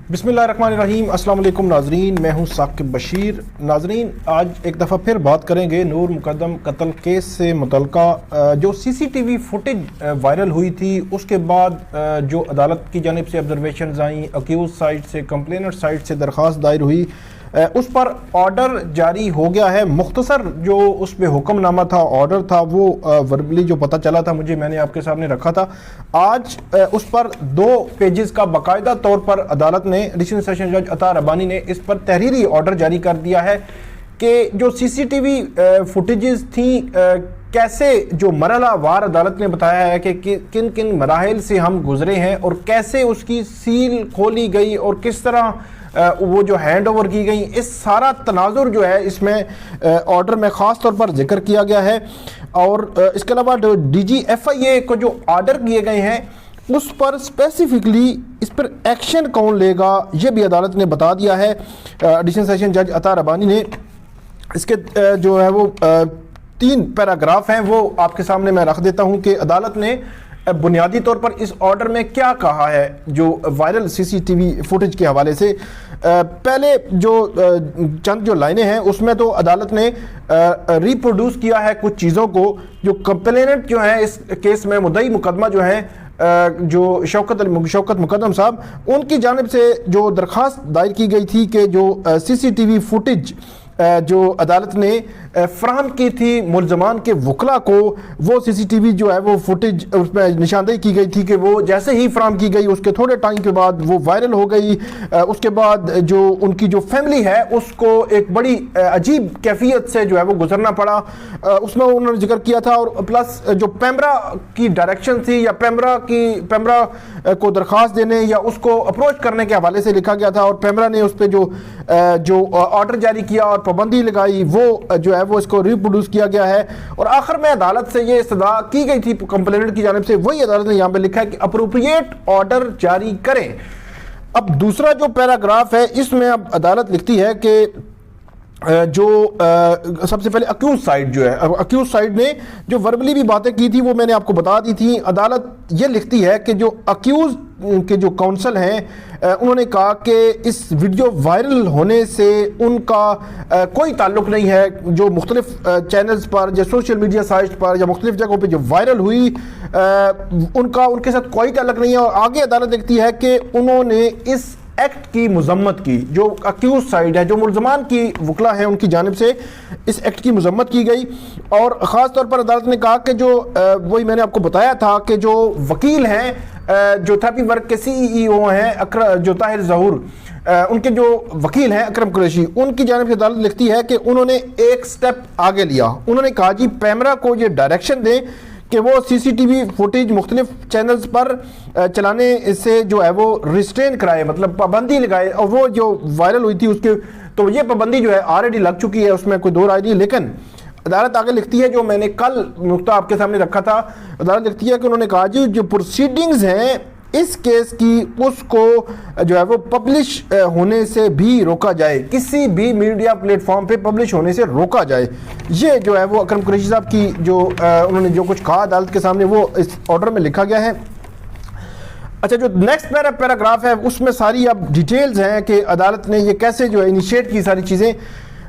बिस्मिल्लाहिर्रहमानिर्रहीम। अस्सलाम वालेकुम नाजरीन, मैं हूं साकिब बशीर। नाजरीन, आज एक दफ़ा फिर बात करेंगे नूर मुकद्दम कत्ल केस से मुतल्लिका जो सीसीटीवी फुटेज वायरल हुई थी, उसके बाद जो अदालत की जानिब से ऑब्जर्वेशन आई, अक्यूज साइड से, कंप्लेनेंट साइड से दरख्वास्त दायर हुई, उस पर ऑर्डर जारी हो गया है। मुख्तसर जो उस पर हुक्मनामा था, ऑर्डर था, वो वर्बली जो पता चला था मुझे, मैंने आपके सामने रखा था। आज उस पर 2 पेजेस का बाकायदा तौर पर अदालत ने, एडिशनल सेशन जज अता रबानी ने इस पर तहरीरी ऑर्डर जारी कर दिया है कि जो सीसीटीवी फुटेजेस थी, कैसे जो मरहला वार अदालत ने बताया है कि किन किन मराहिल से हम गुजरे हैं और कैसे उसकी सील खोली गई और किस तरह वो जो हैंड ओवर की गई, इस सारा तनाजुर जो है इसमें ऑर्डर में ख़ास तौर पर जिक्र किया गया है। और इसके अलावा जो DGFIA को जो ऑर्डर किए गए हैं उस पर स्पेसिफिकली इस पर एक्शन कौन लेगा, ये भी अदालत ने बता दिया है। एडिशनल सेशन जज अता रबानी ने इसके जो है वो 3 पैराग्राफ हैं, वो आपके सामने मैं रख देता हूँ कि अदालत ने बुनियादी तौर पर इस ऑर्डर में क्या कहा है जो वायरल सीसीटीवी फुटेज के हवाले से। पहले जो चंद जो लाइनें हैं उसमें तो अदालत ने रिप्रोड्यूस किया है कुछ चीज़ों को जो कंप्लेनेंट जो है इस केस में, मुद्दई मुकदमा जो है, जो शौकत मुकद्दम साहब, उनकी जानिब से जो दरख्वास्त दायर की गई थी कि जो सीसीटीवी फुटेज जो अदालत ने फ्राहम की थी मुल्ज़मान के वकला को, वो सीसीटीवी जो है वो फुटेज उसमें निशानदेही की गई थी कि वो जैसे ही फ्राहम की गई उसके थोड़े टाइम के बाद वो वायरल हो गई। उसके बाद जो उनकी जो फैमिली है उसको एक बड़ी अजीब कैफियत से जो है वो गुजरना पड़ा, उसमें उन्होंने जिक्र किया था। और प्लस जो पैमरा की डायरेक्शन थी या पैमरा को दरख्वास्त देने या उसको अप्रोच करने के हवाले से लिखा गया था और पैमरा ने उस पर जो ऑर्डर जारी किया और पाबंदी लगाई, वो जो है वो इसको रिप्रोड्यूस किया गया है। और आखिर में अदालत से ये इस्तदा की गई थी कंप्लेनेंट की जानिब से, वही अदालत ने यहाँ पे लिखा है कि अप्रोप्रिएट ऑर्डर जारी करें। अब दूसरा जो पैराग्राफ है इसमें अब अदालत लिखती है कि जो सबसे पहले अक्यूज साइड जो है, अक्यूज साइड ने जो वर्बली भी बातें की थी वो मैंने आपको बता दी थी। अदालत ये लिखती है कि जो अक्यूज के जो काउंसिल हैं उन्होंने कहा कि इस वीडियो वायरल होने से उनका कोई ताल्लुक़ नहीं है। जो मुख्तलिफ चैनल्स पर या सोशल मीडिया साइट पर या मुख्तलिफ जगहों पे जो वायरल हुई उनके साथ कोई ताल्लुक़ नहीं है। और आगे अदालत लिखती है कि उन्होंने इस एक्ट की मजम्मत की, जो अक्यूज साइड है, जो मुल्ज़मान की वकला है, उनकी जानिब से इस एक्ट की मजम्मत की गई। और ख़ास तौर पर अदालत ने कहा कि जो वही मैंने आपको बताया था कि जो वकील हैं, जो थेरेपी वर्क के CEO हैं जो ताहिर ज़हूर, उनके जो वकील हैं अकरम कुरैशी, उनकी जानिब से अदालत लिखती है कि उन्होंने एक स्टेप आगे लिया। उन्होंने कहा जी पैमरा को ये डायरेक्शन दें कि वो सीसीटीवी फुटेज मुख्तलिफ चैनल्स पर चलाने से जो है वो रिस्ट्रेन कराए, मतलब पाबंदी लगाए। और वो जो वायरल हुई थी उसके, तो ये पाबंदी जो है ऑलरेडी लग चुकी है, उसमें कोई दो राय नहीं। लेकिन अदालत आगे लिखती है, जो मैंने कल नुक्ता आपके सामने रखा था, अदालत लिखती है कि उन्होंने कहा जी जो प्रोसीडिंग्स हैं इस केस की, उसको जो है वो पब्लिश होने से भी रोका जाए, किसी भी मीडिया प्लेटफॉर्म पे पब्लिश होने से रोका जाए। ये जो है वो अकरम कुरैशी साहब की जो उन्होंने जो कुछ कहा अदालत के सामने, वो इस ऑर्डर में लिखा गया है। अच्छा, जो नेक्स्ट पैराग्राफ है उसमें सारी अब डिटेल्स हैं कि अदालत ने ये कैसे जो है इनिशिएट की सारी चीज़ें।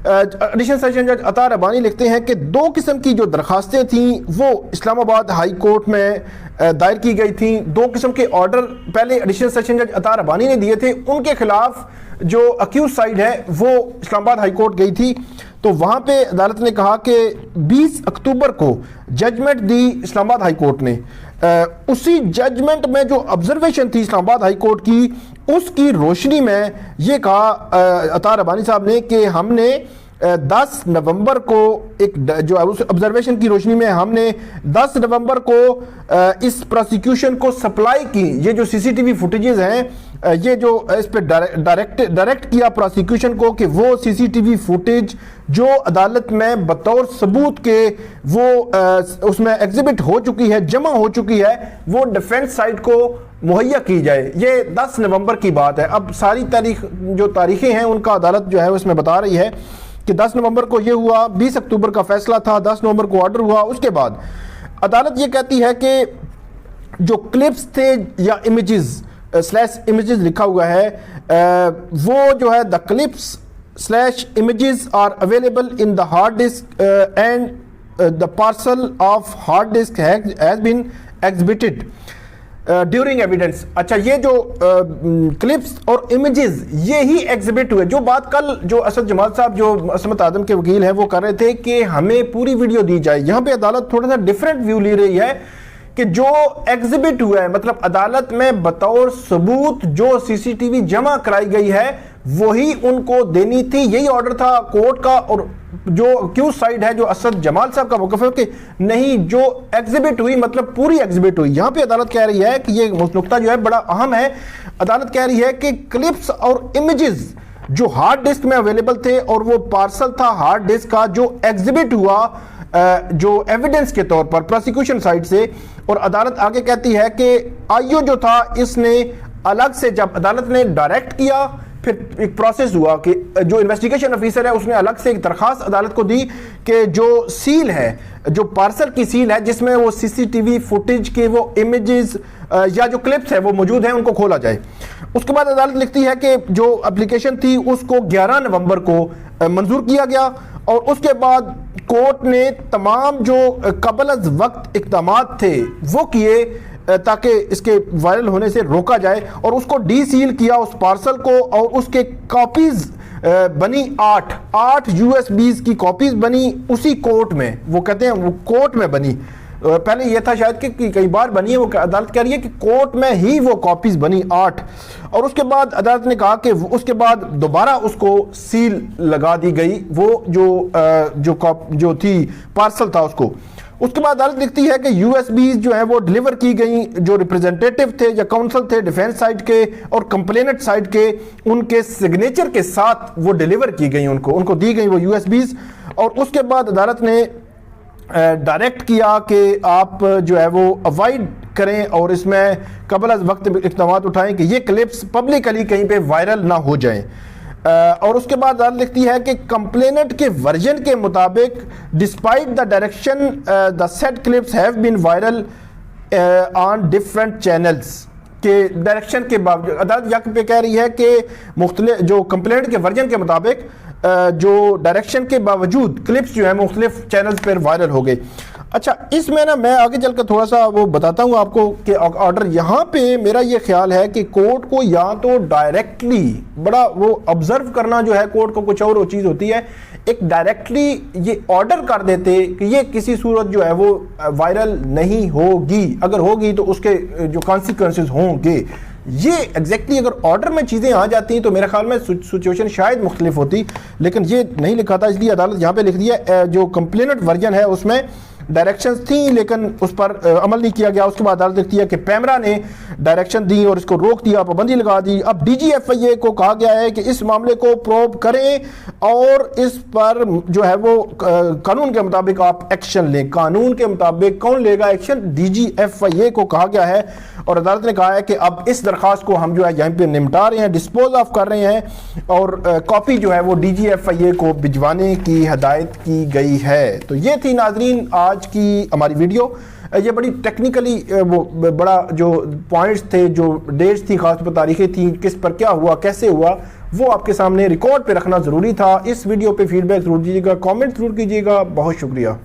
एडिशनल सेशन जज अता रबानी लिखते हैं कि 2 किस्म की जो दरखास्तें थीं वो इस्लामाबाद हाई कोर्ट में दायर की गई थी। 2 किस्म के ऑर्डर पहले एडिशनल सेशन जज अता रबानी ने दिए थे, उनके खिलाफ जो अक्यूज साइड है वो इस्लामाबाद हाई कोर्ट गई थी। तो वहाँ पे अदालत ने कहा कि 20 अक्टूबर को जजमेंट दी इस्लामाबाद हाई कोर्ट ने। उसी जजमेंट में जो ऑब्जर्वेशन थी इस्लामाबाद हाई कोर्ट की, उसकी रोशनी में ये कहा अता रबानी साहब ने कि हमने 10 नवंबर को एक जो उस ऑब्जर्वेशन की रोशनी में हमने 10 नवंबर को इस प्रोसिक्यूशन को सप्लाई की। ये जो सीसीटीवी फुटेजेस हैं, ये जो इस पे डायरेक्ट किया प्रोसिक्यूशन को कि वो सीसीटीवी फुटेज जो अदालत में बतौर सबूत के वो उसमें एग्जिबिट हो चुकी है, जमा हो चुकी है, वो डिफेंस साइड को मुहैया की जाए। ये 10 नवंबर की बात है। अब सारी तारीखें हैं उनका अदालत जो है उसमें बता रही है कि 10 नवंबर को ये हुआ, 20 अक्टूबर का फैसला था, 10 नवंबर को ऑर्डर हुआ। उसके बाद अदालत ये कहती है कि जो क्लिप्स थे या इमेजेस लिखा हुआ है, वो जो है the clips images are available in the hard disk and the parcel of hard disk has been exhibited during evidence. अच्छा, ये जो क्लिप्स और इमेजेस ये ही एग्जिबिट हुए। जो बात कल जो असद जमाल साहब जो असमत आदम के वकील हैं वो कर रहे थे कि हमें पूरी वीडियो दी जाए, यहाँ पे अदालत थोड़ा सा डिफरेंट व्यू ले रही है कि जो एग्जिबिट हुआ है, मतलब अदालत में बतौर सबूत जो सीसीटीवी जमा कराई गई है वही उनको देनी थी। यही ऑर्डर था कोर्ट का। और जो क्यू साइड है, जो असद जमाल साहब का मौक़िफ़ है कि नहीं, जो एग्जिबिट हुई मतलब पूरी एग्जिबिट हुई। यहां पे अदालत कह रही है कि ये नुक्ता जो है बड़ा अहम है। अदालत कह रही है कि क्लिप्स और इमेजेस जो हार्ड डिस्क में अवेलेबल थे और वो पार्सल था हार्ड डिस्क का जो एग्जिबिट हुआ जो एविडेंस के तौर पर प्रोसिक्यूशन साइड से। और अदालत आगे कहती है कि आईओ जो था इसने अलग से, जब अदालत ने डायरेक्ट किया, फिर एक प्रोसेस हुआ कि जो इन्वेस्टिगेशन ऑफिसर है उसने अलग से एक दरखास्त अदालत को दी कि जो सील है, जो पार्सल की सील है जिसमें वो सीसीटीवी फुटेज के वो इमेजेस या जो क्लिप्स है वो मौजूद हैं, उनको खोला जाए। उसके बाद अदालत लिखती है कि जो एप्लीकेशन थी उसको 11 नवंबर को मंजूर किया गया। और उसके बाद कोर्ट ने तमाम जो कबल अज वक्त इक़दामात थे वो किए ताकि इसके वायरल होने से रोका जाए, और उसको डी सील किया उस पार्सल को। और उसके कॉपीज बनी 8 यूएसबीज की कॉपीज बनी उसी कोर्ट में। वो कहते हैं वो कोर्ट में बनी, पहले ये था शायद कि कई बार बनी है, वो अदालत कह रही है कि कोर्ट में ही वो कॉपीज बनी 8। और उसके बाद अदालत ने कहा कि उसके बाद दोबारा उसको सील लगा दी गई, वो जो थी पार्सल था उसको। उसके बाद अदालत लिखती है कि यूएसबी जो है वो डिलीवर की गई, जो रिप्रेजेंटेटिव थे या काउंसिल थे डिफेंस साइड के और कंप्लेनेंट साइड के, उनके सिग्नेचर के साथ वो डिलीवर की गई, उनको दी गई वो यूएसबीज। और उसके बाद अदालत ने डायरेक्ट किया कि आप जो है वो अवॉइड करें और इसमें कबल अज वक्त इक़दाम उठाएं कि ये क्लिप्स पब्लिकली कहीं पे वायरल ना हो जाएं। और उसके बाद अदालत लिखती है कि कंप्लेनेंट के वर्जन के मुताबिक despite the direction the set clips have been viral on different channels के डायरेक्शन के बावजूद। अदालत यहाँ पे कह रही है कि मुख्तलिफ जो कंप्लेनेंट के वर्जन के मुताबिक जो डायरेक्शन के बावजूद क्लिप्स जो है मुख्तलिफ चैनल्स पर वायरल हो गए। अच्छा, इसमें ना मैं आगे चलकर थोड़ा सा वो बताता हूँ आपको कि ऑर्डर यहाँ पे मेरा ये ख्याल है कि कोर्ट को या तो डायरेक्टली बड़ा वो ऑब्जर्व करना जो है कोर्ट को कुछ और वो चीज़ होती है, एक डायरेक्टली ये ऑर्डर कर देते कि ये किसी सूरत जो है वो वायरल नहीं होगी, अगर होगी तो उसके जो कॉन्सिक्वेंसेस होंगे। ये एग्जैक्टली अगर ऑर्डर में चीज़ें आ जाती हैं तो मेरे ख्याल में सिचुएशन शायद मुख्तलिफ होती, लेकिन ये नहीं लिखा था, इसलिए अदालत यहाँ पे लिख दिया जो कंप्लेनेंट वर्जन है उसमें डायरेक्शंस थी लेकिन उस पर अमल नहीं किया गया। उसके बाद अदालत लिखती है कि पैमरा ने डायरेक्शन दी और इसको रोक दिया, पाबंदी लगा दी। अब DGFIA को कहा गया है कि इस मामले को प्रोब करें और इस पर जो है वो कानून के मुताबिक आप एक्शन लें। कानून के मुताबिक कौन लेगा एक्शन? DGFIA को कहा गया है। और अदालत ने कहा है कि अब इस दरख्वास्त को हम जो है यहाँ पे निपटा रहे हैं, डिस्पोज ऑफ कर रहे हैं और कॉपी जो है वो DGFIA को भिजवाने की हदायत की गई है। तो ये थी नाजरीन आज की हमारी वीडियो। ये बड़ी टेक्निकली वो बड़ा जो पॉइंट्स थे, जो डेट्स थी, खास तारीखें थी, किस पर क्या हुआ, कैसे हुआ, वो आपके सामने रिकॉर्ड पे रखना ज़रूरी था। इस वीडियो पे फीडबैक ज़रूर दीजिएगा, कमेंट ज़रूर कीजिएगा। बहुत शुक्रिया।